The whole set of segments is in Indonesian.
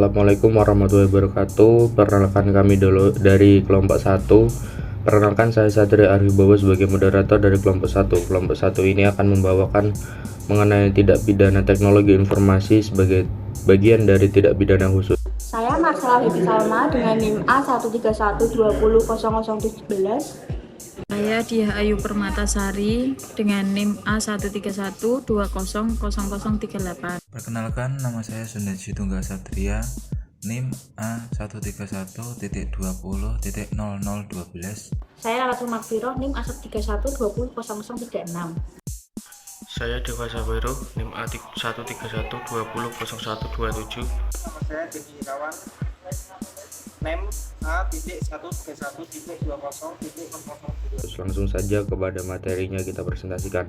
Assalamualaikum warahmatullahi wabarakatuh. Perkenalkan kami dulu dari kelompok 1. Perkenalkan saya Satria Arwibowo sebagai moderator dari kelompok 1. Kelompok 1 ini akan membawakan mengenai tindak pidana teknologi informasi sebagai bagian dari tindak pidana khusus. Saya Marcella Hedi Salma dengan NIM A131200017. Saya Diah Ayu Permatasari dengan NIM A131200038. Perkenalkan, nama saya Sundaji Tunggal Satria, NIM A131.20.0012. Saya Ratu Magfiro, NIM A131200036. Saya Dewa Sawero, NIM A131200127. Saya Dedi Irawan, NIM A.131.20.00. Langsung saja kepada materinya kita presentasikan.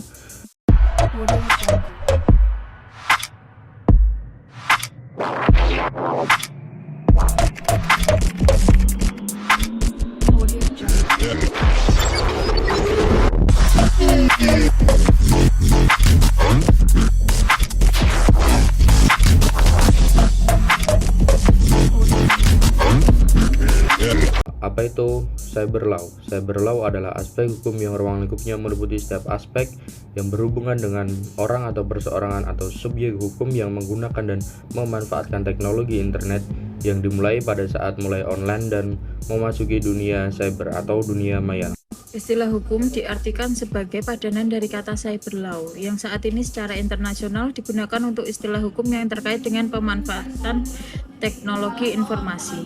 Apa itu cyber law? Cyber law adalah aspek hukum yang ruang lingkupnya meliputi setiap aspek yang berhubungan dengan orang atau perseorangan atau subjek hukum yang menggunakan dan memanfaatkan teknologi internet yang dimulai pada saat mulai online dan memasuki dunia cyber atau dunia maya. Istilah hukum diartikan sebagai padanan dari kata cyber law yang saat ini secara internasional digunakan untuk istilah hukum yang terkait dengan pemanfaatan teknologi informasi.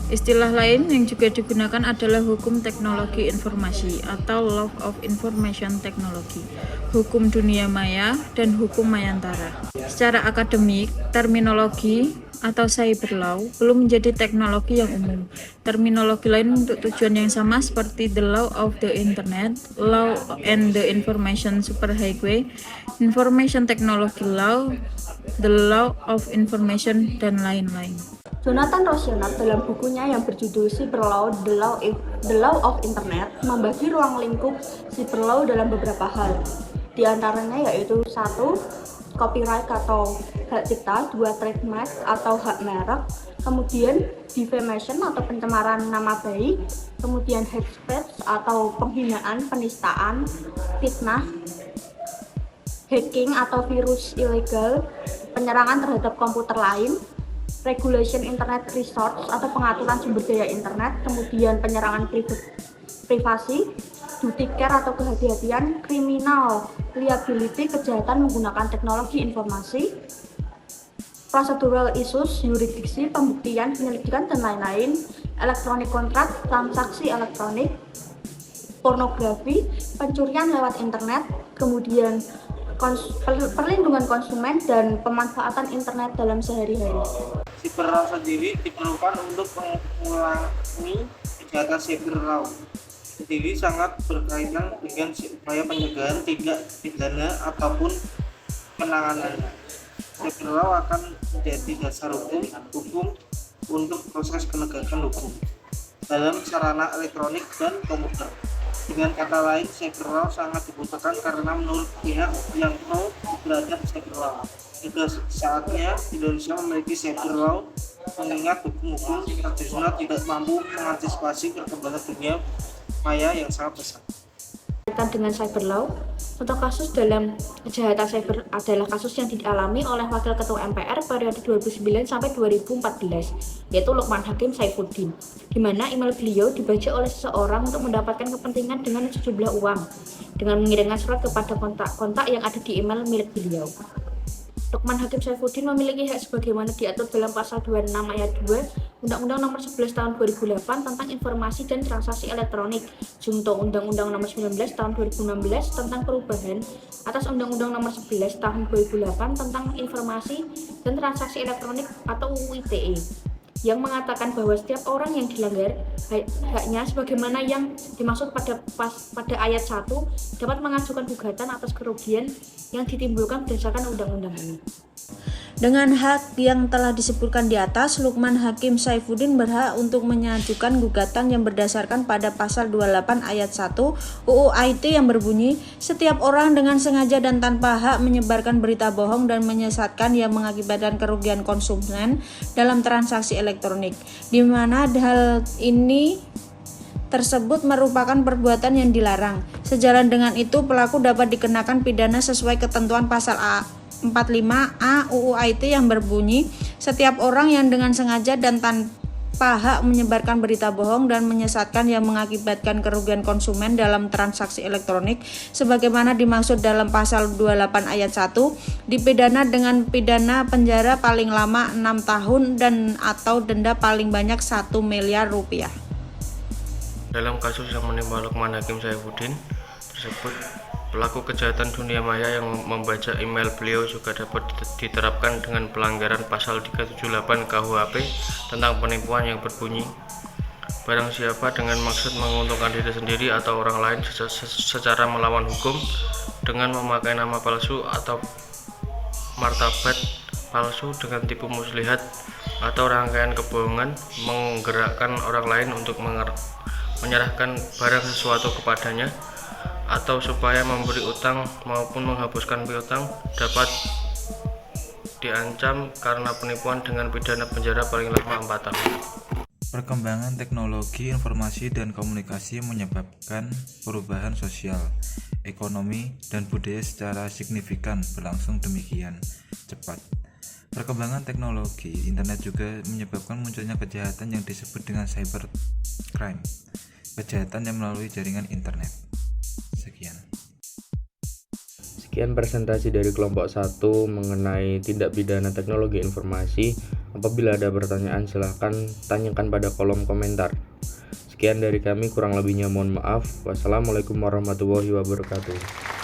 Istilah lain yang juga digunakan adalah hukum teknologi informasi atau Law of Information Technology, hukum dunia maya, dan hukum mayantara. Secara akademik, terminologi atau cyber law belum menjadi teknologi yang umum. Terminologi lain untuk tujuan yang sama seperti the law of the internet, law and the information superhighway, information technology law, the law of information, dan lain-lain. Jonathan Rosennart dalam bukunya yang berjudul Cyber Law, The Law of Internet membagi ruang lingkup cyber law dalam beberapa hal. Di antaranya yaitu 1. Copyright atau hak cipta, 2. Trademark atau hak merek, kemudian defamation atau pencemaran nama baik, kemudian hate speech atau penghinaan, penistaan, fitnah, hacking atau virus ilegal, penyerangan terhadap komputer lain, regulation internet resource atau pengaturan sumber daya internet, kemudian penyerangan privasi, duty care atau kehati-hatian, criminal liability, kejahatan menggunakan teknologi informasi, procedural issues, yurisdiksi, pembuktian, penyelidikan, dan lain-lain, electronic contract, transaksi elektronik, pornografi, pencurian lewat internet, kemudian perlindungan konsumen, dan pemanfaatan internet dalam sehari-hari. Cyber law sendiri diperlukan untuk mengulangi kejahatan cyber law sendiri sangat berkaitan dengan upaya pencegahan tindak pidana ataupun penanganannya. Cyber law akan menjadi dasar hukum untuk proses penegakan hukum dalam sarana elektronik dan komputer. Dengan kata lain, cyber law sangat dibutuhkan karena menurut pihak yang pro terhadap cyber law, sudah saatnya Indonesia memiliki cyber law mengingat hukum-hukum tradisional tidak mampu mengantisipasi perkembangan dunia maya yang sangat pesat. Dengan cyber law, contoh kasus dalam kejahatan cyber adalah kasus yang dialami oleh Wakil Ketua MPR periode 2009 sampai 2014, yaitu Lukman Hakim Saifuddin, di mana email beliau dibaca oleh seseorang untuk mendapatkan kepentingan dengan sejumlah uang, dengan mengirimkan surat kepada kontak-kontak yang ada di email milik beliau. Lukman Hakim Saifuddin memiliki hak sebagaimana diatur dalam pasal 26 ayat 2 Undang-Undang Nomor 11 Tahun 2008 tentang Informasi dan Transaksi Elektronik, junto Undang-Undang Nomor 19 Tahun 2016 tentang perubahan atas Undang-Undang Nomor 11 Tahun 2008 tentang Informasi dan Transaksi Elektronik atau UU ITE, yang mengatakan bahwa setiap orang yang dilanggar haknya sebagaimana yang dimaksud pada ayat 1 dapat mengajukan gugatan atas kerugian yang ditimbulkan berdasarkan undang-undang ini. Dengan hak yang telah disebutkan di atas, Lukman Hakim Saifuddin berhak untuk mengajukan gugatan yang berdasarkan pada pasal 28 ayat 1 UU IT yang berbunyi, setiap orang dengan sengaja dan tanpa hak menyebarkan berita bohong dan menyesatkan yang mengakibatkan kerugian konsumen dalam transaksi elektronik, di mana hal ini tersebut merupakan perbuatan yang dilarang. Sejalan dengan itu, pelaku dapat dikenakan pidana sesuai ketentuan pasal 45A UU IT yang berbunyi, setiap orang yang dengan sengaja dan tanpa hak menyebarkan berita bohong dan menyesatkan yang mengakibatkan kerugian konsumen dalam transaksi elektronik sebagaimana dimaksud dalam pasal 28 ayat 1 dipidana dengan pidana penjara paling lama 6 tahun dan atau denda paling banyak 1 miliar rupiah. Dalam kasus yang menimpa Lukman Hakim Saifuddin tersebut, pelaku kejahatan dunia maya yang membaca email beliau juga dapat diterapkan dengan pelanggaran pasal 378 KUHP tentang penipuan yang berbunyi, barang siapa dengan maksud menguntungkan diri sendiri atau orang lain secara melawan hukum dengan memakai nama palsu atau martabat palsu dengan tipu muslihat atau rangkaian kebohongan menggerakkan orang lain untuk menyerahkan barang sesuatu kepadanya atau supaya memberi utang maupun menghapuskan piutang dapat diancam karena penipuan dengan pidana penjara paling lama 4 tahun. Perkembangan teknologi informasi dan komunikasi menyebabkan perubahan sosial, ekonomi, dan budaya secara signifikan berlangsung demikian cepat. Perkembangan teknologi internet juga menyebabkan munculnya kejahatan yang disebut dengan cybercrime, kejahatan yang melalui jaringan internet. Sekian presentasi dari kelompok 1 mengenai tindak pidana teknologi informasi. Apabila ada pertanyaan silahkan tanyakan pada kolom komentar. Sekian dari kami, kurang lebihnya mohon maaf. Wassalamualaikum warahmatullahi wabarakatuh.